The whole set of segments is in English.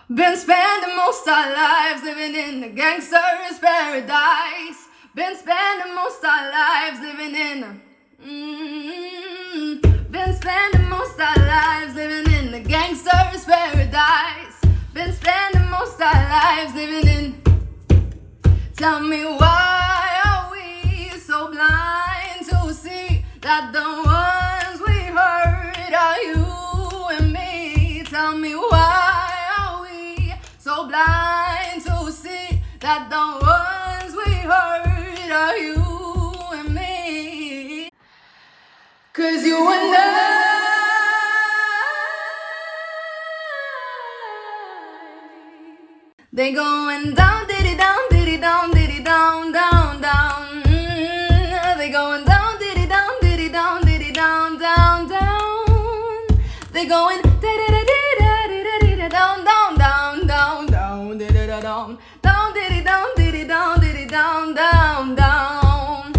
Been spending most our lives living in the gangster's paradise. Been spending most our lives living in a Been spending most our lives living in the gangster's paradise. Been spending most our lives living in. Tell me why are we so blind to see that the ones we hurt are you and me? Tell me why are we so blind to see that the ones we hurt are you and me? 'Cause you and I, they going down, diddy down, diddy down, diddy down, down, down. They going down, diddy down, diddy down, diddy down, down, down. They going da da da da da da da down, down, down, down, down, da da da down, down, diddy down, diddy down, diddy down, down, down.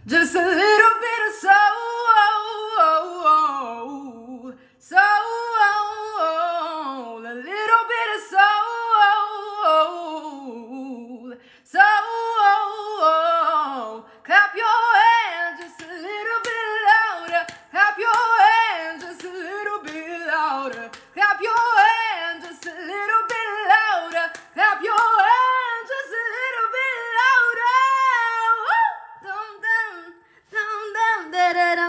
Just a little bit of soul, soul, a little bit of soul, soul. Clap your hands just a little bit louder. Clap your hands just a little bit louder. Clap your hands just a little bit louder. Clap your hands just a little bit louder. Down, down, down, down, da da da.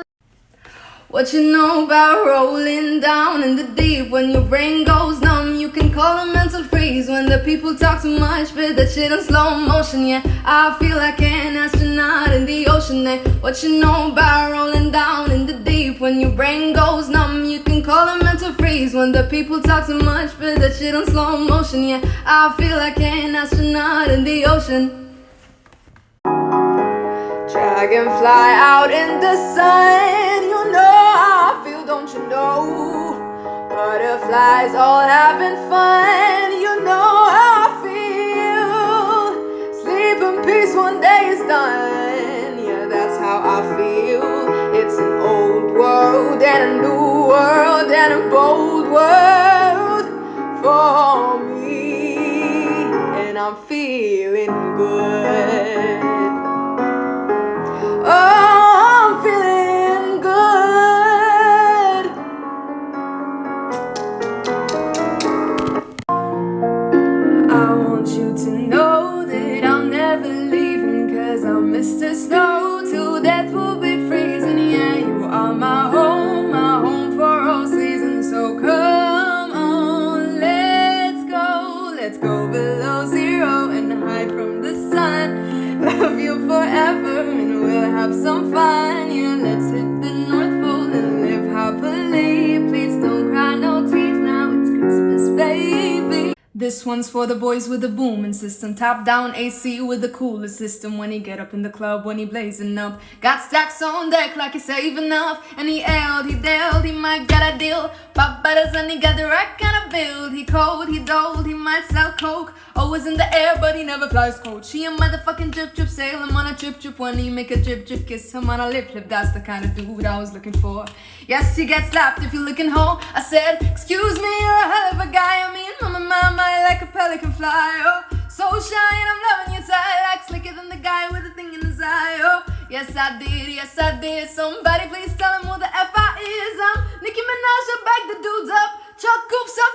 What you know about rolling down in the deep? When your brain goes numb, you can call a mental freeze. When the people talk too much, but that shit in slow motion. Yeah, I feel like an astronaut in the ocean. Hey, what you know about rolling down in the deep? When your brain goes numb, you can call a mental freeze. When the people talk too much, but that shit in slow motion. Yeah, I feel like an astronaut in the ocean. Dragonfly out in the sun, you know how I feel, don't you know? Butterflies all having fun, you know how I feel. Sleep in peace, one day is done, yeah, that's how I feel. It's an old world and a new world and a bold world for me, and I'm feeling good. Oh, I'm feeling good. I want you to know that I'm never leaving, 'cause I'm Mr. Snow till death will be freezing. Yeah, you are my home for all seasons. So come on, let's go below zero and hide from the sun. Love you forever and we'll have some fun. Yeah, let's hit the North Pole and live happily. Please don't cry no tears, now it's Christmas, baby. This one's for the boys with the booming system. Top down AC with the coolest system. When he get up in the club, when he blazing up. Got stacks on deck like he's saving up. And he ailed, he dailed, he might get a deal. Pop butters and he got the right kind of build. He cold, he doled, he might sell coke. Always in the air, but he never flies coach. He a motherfucking drip drip, sail him on a trip trip. When he make a drip drip, kiss him on a lip lip. That's the kind of dude I was looking for. Yes, he gets slapped if you're looking home. I said, excuse me, you're a hell of a guy. I mean, mama, I like a pelican fly. Oh, so shy and I'm loving your side. Like slicker than the guy with the thing in his eye. Oh, yes I did. Somebody please tell him who the F I is. I'm Nicki Minaj, I back the dudes up. Chuck Coops up